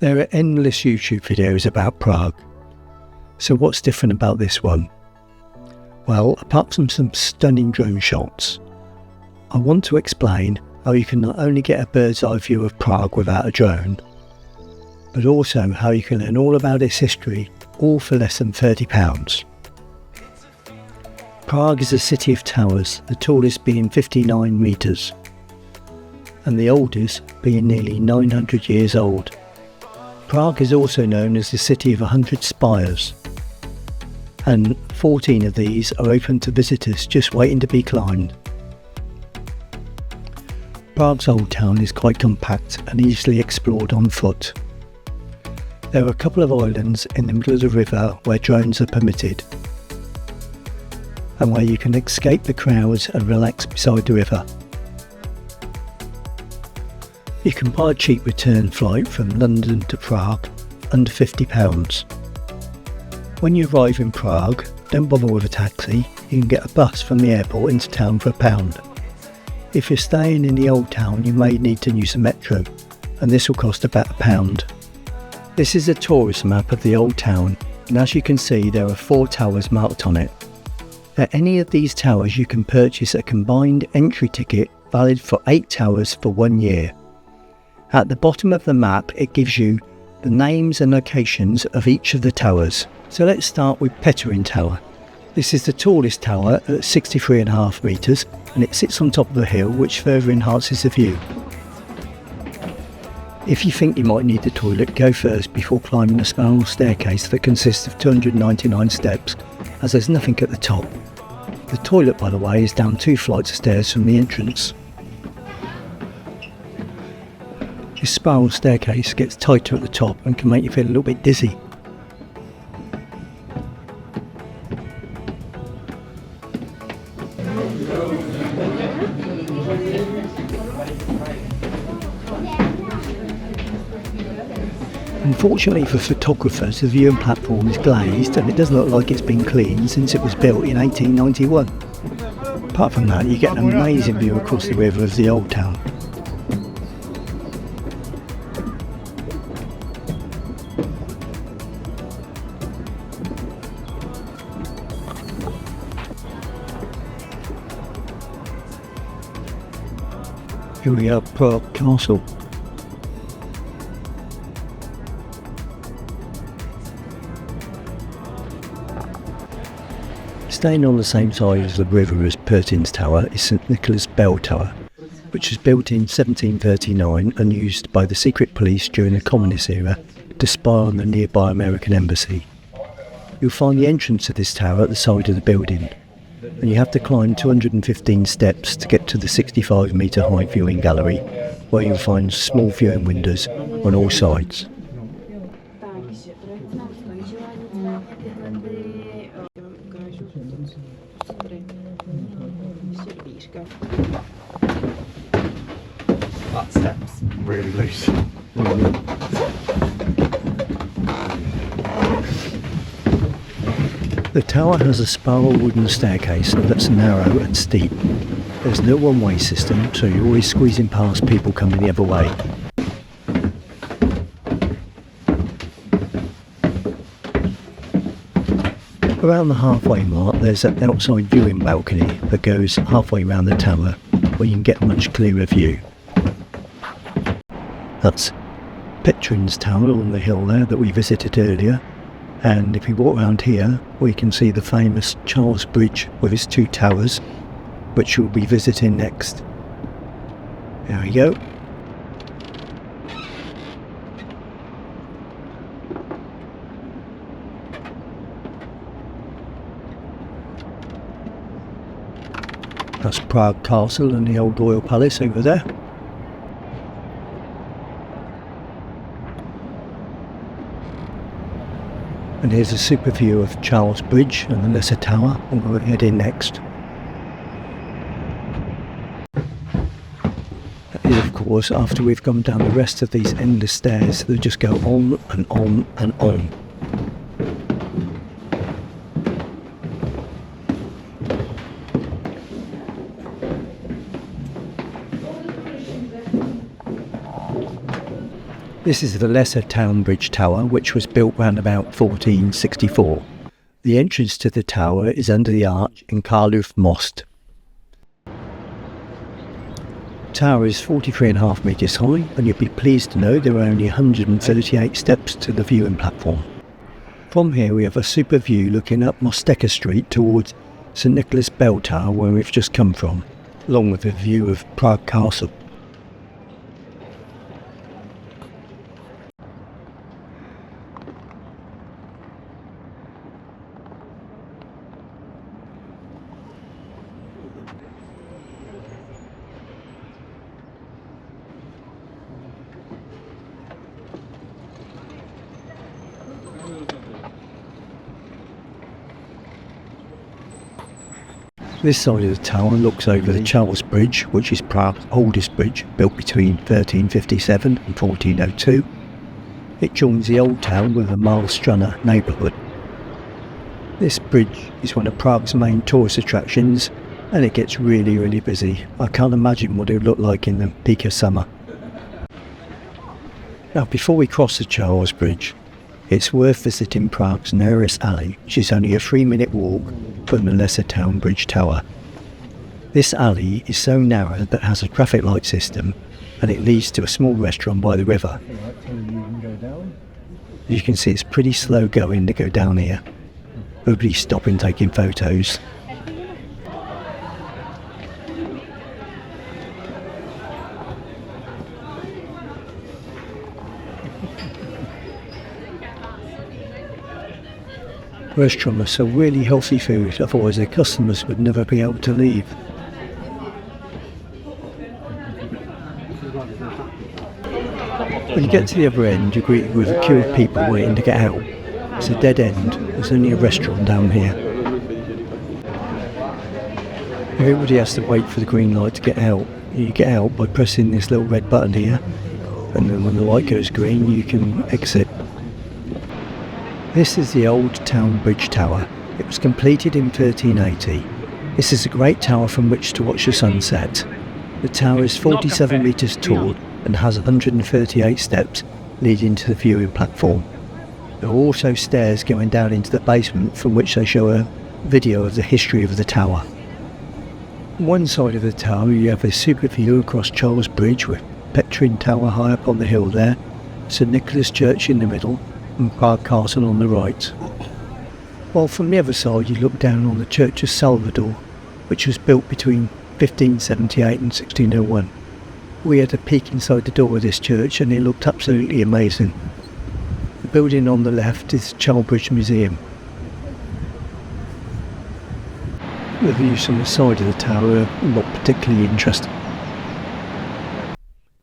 There are endless YouTube videos about Prague. So what's different about this one? Well, apart from some stunning drone shots, I want to explain how you can not only get a bird's eye view of Prague without a drone, but also how you can learn all about its history, all for less than £30. Prague is a city of towers, the tallest being 59 metres, and the oldest being nearly 900 years old. Prague is also known as the city of 100 spires, and 14 of these are open to visitors just waiting to be climbed. Prague's old town is quite compact and easily explored on foot. There are a couple of islands in the middle of the river where drones are permitted, and where you can escape the crowds and relax beside the river. You can buy a cheap return flight from London to Prague, under £50. When you arrive in Prague, don't bother with a taxi, you can get a bus from the airport into town for £1. If you're staying in the old town, you may need to use a metro, and this will cost about £1. This is a tourist map of the old town, and as you can see there are 4 towers marked on it. At any of these towers you can purchase a combined entry ticket valid for 8 towers for 1 year. At the bottom of the map it gives you the names and locations of each of the towers. So let's start with Petrin Tower. This is the tallest tower at 63.5 metres, and it sits on top of a hill which further enhances the view. If you think you might need the toilet, go first before climbing a spiral staircase that consists of 299 steps, as there's nothing at the top. The toilet, by the way, is down 2 flights of stairs from the entrance. This spiral staircase gets tighter at the top and can make you feel a little bit dizzy. Unfortunately for photographers, the viewing platform is glazed and it doesn't look like it's been cleaned since it was built in 1891. Apart from that, you get an amazing view across the river of the old town. Here we are, Prague Castle. Staying on the same side as the river as Petrin's Tower is St Nicholas Bell Tower, which was built in 1739 and used by the secret police during the communist era to spy on the nearby American embassy. You'll find the entrance to this tower at the side of the building, and you have to climb 215 steps to get to the 65-metre high viewing gallery, where you'll find small viewing windows on all sides. That step's really loose. The tower has a spiral wooden staircase that's narrow and steep. There's no one-way system, so you're always squeezing past people coming the other way. Around the halfway mark there's an outside viewing balcony that goes halfway around the tower, where you can get a much clearer view. That's Petrin's Tower on the hill there that we visited earlier, and if we walk around here we can see the famous Charles Bridge with its 2 towers, which we'll be visiting next. There we go. That's Prague Castle and the old royal palace over there. And here's a super view of Charles Bridge and the Lesser Tower, and we're heading next. That is, of course, after we've gone down the rest of these endless stairs that just go on and on and on. This is the lesser town bridge tower, which was built round about 1464. The entrance to the tower is under the arch in Karlov Most. The tower is 43.5 metres high, and you'll be pleased to know there are only 138 steps to the viewing platform. From here we have a super view looking up Mostecca Street towards St Nicholas Bell Tower, where we've just come from, along with a view of Prague Castle. This side of the tower looks over the Charles Bridge, which is Prague's oldest bridge, built between 1357 and 1402. It joins the old town with the Malstrana neighbourhood. This bridge is one of Prague's main tourist attractions, and it gets really busy. I can't imagine what it would look like in the peak of summer. Now, before we cross the Charles Bridge, it's worth visiting Prague's Narrowest alley, which is only a 3-minute walk from the lesser town bridge tower. This alley is so narrow that it has a traffic light system, and it leads to a small restaurant by the river. You can see it's pretty slow going to go down here. Nobody's stopping taking photos. Restaurants sell really healthy food, otherwise their customers would never be able to leave. When you get to the other end, you're greeted with a queue of people waiting to get out. It's a dead end, there's only a restaurant down here. Everybody has to wait for the green light to get out. You get out by pressing this little red button here, and then when the light goes green you can exit. This is the old town bridge tower. It was completed in 1380. This is a great tower from which to watch the sunset. The tower is 47 metres tall and has 138 steps leading to the viewing platform. There are also stairs going down into the basement from which they show a video of the history of the tower. On one side of the tower you have a super view across Charles Bridge with Petrin Tower high up on the hill there, St Nicholas Church in the middle, and Prague Castle on the right. While from the other side you look down on the Church of Salvador, which was built between 1578 and 1601. We had a peek inside the door of this church and it looked absolutely amazing. The building on the left is the Prague Beer Museum. The views from the side of the tower are not particularly interesting.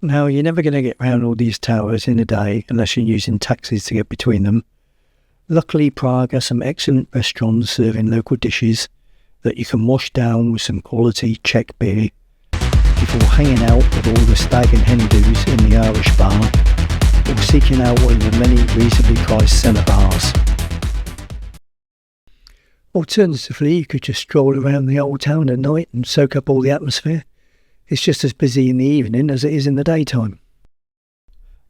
Now, you're never going to get round all these towers in a day unless you're using taxis to get between them. Luckily, Prague has some excellent restaurants serving local dishes that you can wash down with some quality Czech beer before hanging out with all the stag and hen do's in the Irish bar or seeking out one of the many reasonably priced cellar bars. Alternatively, you could just stroll around the old town at night and soak up all the atmosphere. It's just as busy in the evening as it is in the daytime.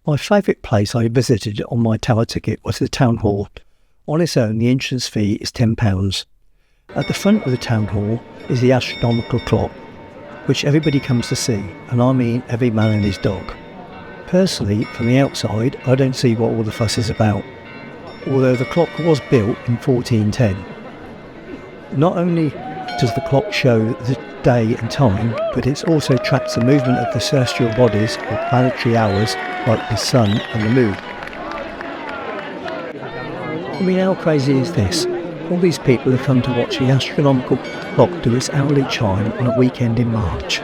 My favourite place I visited on my tower ticket was the town hall. On its own, the entrance fee is £10. At the front of the town hall is the Astronomical Clock, which everybody comes to see, and I mean every man and his dog. Personally, from the outside, I don't see what all the fuss is about, although the clock was built in 1410. Not only does the clock show the day and time, but it also tracks the movement of the celestial bodies or planetary hours like the sun and the moon. I mean, how crazy is this? All these people have come to watch the astronomical clock do its hourly chime on a weekend in March.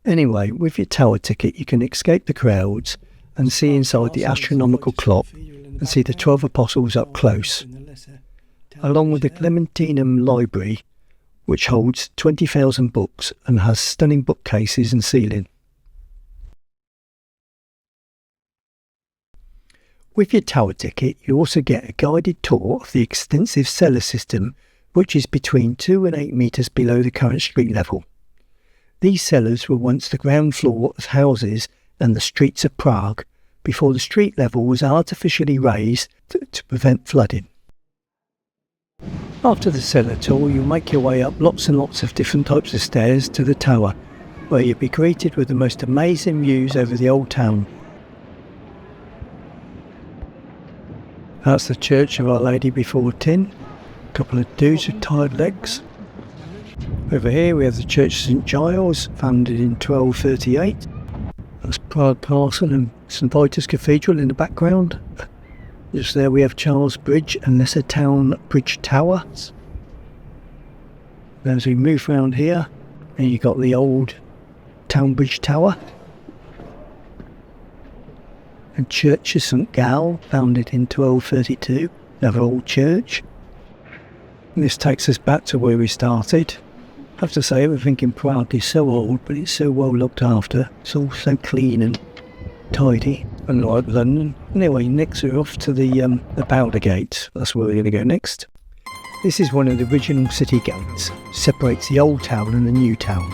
Anyway, with your tower ticket you can escape the crowds and see inside the astronomical clock and see the 12 apostles up close, along with the Klementinum Library, which holds 20,000 books and has stunning bookcases and ceiling. With your tower ticket, you also get a guided tour of the extensive cellar system, which is between 2 and 8 metres below the current street level. These cellars were once the ground floor of houses and the streets of Prague, before the street level was artificially raised to prevent flooding. After the cellar tour, you'll make your way up lots and lots of different types of stairs to the tower, where you'll be greeted with the most amazing views over the old town. That's the Church of Our Lady Before Tin. A couple of dudes with tired legs. Over here we have the Church of St Giles, founded in 1238. That's Prague Castle and St Vitus Cathedral in the background. Just there we have Charles Bridge and Lesser Town Bridge Tower. Then as we move around here, and you've got the old Town Bridge Tower. And Church of St Gall, founded in 1232, another old church. And this takes us back to where we started. I have to say, everything in Prague is so old, but it's so well looked after. It's all so clean and tidy, unlike London. Anyway, next we're off to the Powder Gate. That's where we're going to go next. This is one of the original city gates. Separates the old town and the new town.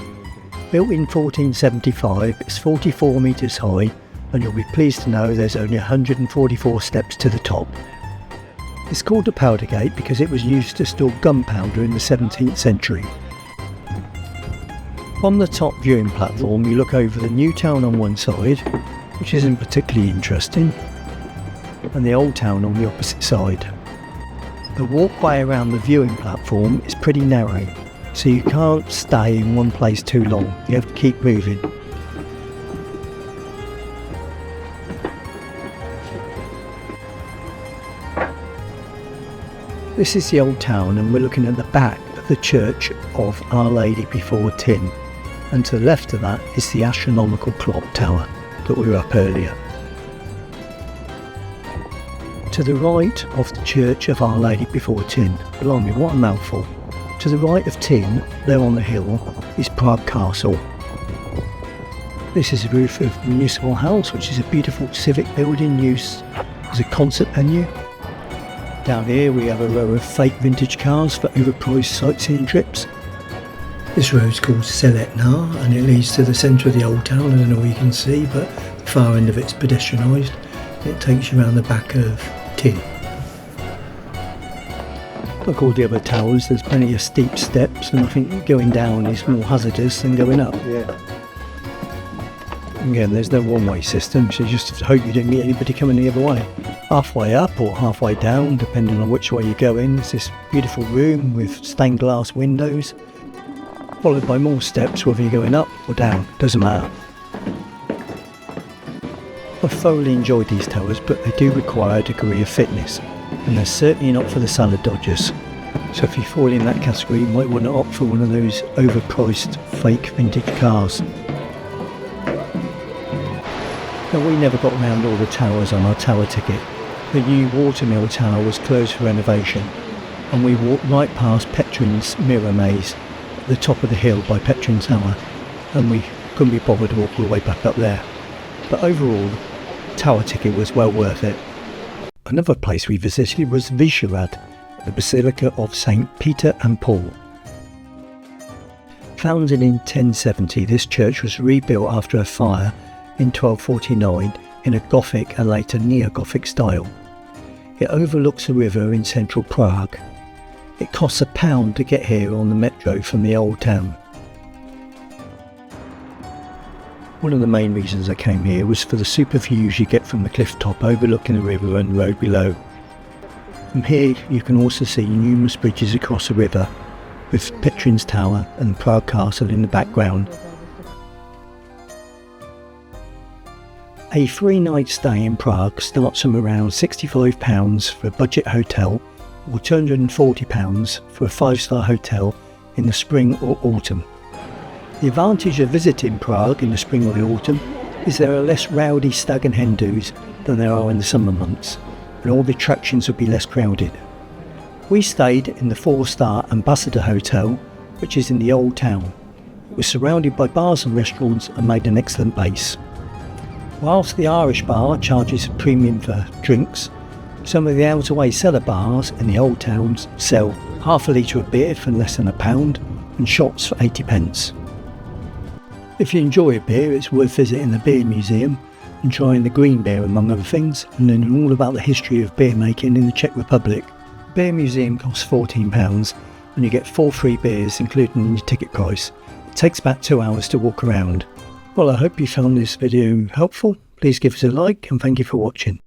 Built in 1475, it's 44 metres high, and you'll be pleased to know there's only 144 steps to the top. It's called the Powder Gate because it was used to store gunpowder in the 17th century. On the top viewing platform you look over the new town on one side, which isn't particularly interesting, and the old town on the opposite side. The walkway around the viewing platform is pretty narrow, so you can't stay in one place too long, you have to keep moving. This is the old town, and we're looking at the back of the Church of Our Lady Before Tin, and to the left of that is the Astronomical Clock Tower that we were up earlier. To the right of the Church of Our Lady Before Tin, blimey, what a mouthful. To the right of Tin, there on the hill, is Prague Castle. This is the roof of the Municipal House, which is a beautiful civic building used as a concert venue. Down here we have a row of fake vintage cars for overpriced sightseeing trips. This road is called Selletnar, and it leads to the centre of the old town. I don't know what you can see, but the far end of it's pedestrianised. It takes you around the back of Tin. Like all the other towers, there's plenty of steep steps, and I think going down is more hazardous than going up. Yeah. Again, there's no one-way system, so you just hope you don't meet anybody coming the other way. Halfway up or halfway down, depending on which way you're going, there's this beautiful room with stained glass windows, followed by more steps whether you're going up or down, doesn't matter. I thoroughly enjoyed these towers, but they do require a degree of fitness, and they're certainly not for the salad dodgers. So if you fall in that category, you might want to opt for one of those overpriced fake vintage cars. Now, we never got around all the towers on our tower ticket. The new Watermill Tower was closed for renovation, and we walked right past Petrin's mirror maze at the top of the hill by Petrin Tower, and we couldn't be bothered to walk all the way back up there. But overall, the tower ticket was well worth it. Another place we visited was Vyšehrad, the Basilica of St. Peter and Paul. Founded in 1070, this church was rebuilt after a fire in 1249 in a Gothic and later Neo-Gothic style. It overlooks a river in central Prague. It costs £1 to get here on the metro from the old town. One of the main reasons I came here was for the super views you get from the cliff top overlooking the river and the road below. From here you can also see numerous bridges across the river, with Petrin's Tower and Prague Castle in the background. A 3-night stay in Prague starts from around £65 for a budget hotel or £240 for a 5-star hotel in the spring or autumn. The advantage of visiting Prague in the spring or the autumn is there are less rowdy stag and hen do's than there are in the summer months, and all the attractions will be less crowded. We stayed in the 4-star Ambassador Hotel, which is in the old town. It was surrounded by bars and restaurants and made an excellent base. Whilst the Irish bar charges a premium for drinks, some of the out-of-way cellar bars in the old towns sell half a litre of beer for less than £1 and shots for 80p. If you enjoy a beer, it's worth visiting the Beer Museum and trying the green beer among other things, and learning all about the history of beer making in the Czech Republic. The Beer Museum costs £14 and you get 4 free beers included in your ticket price. It takes about 2 hours to walk around. Well, I hope you found this video helpful. Please give us a like and thank you for watching.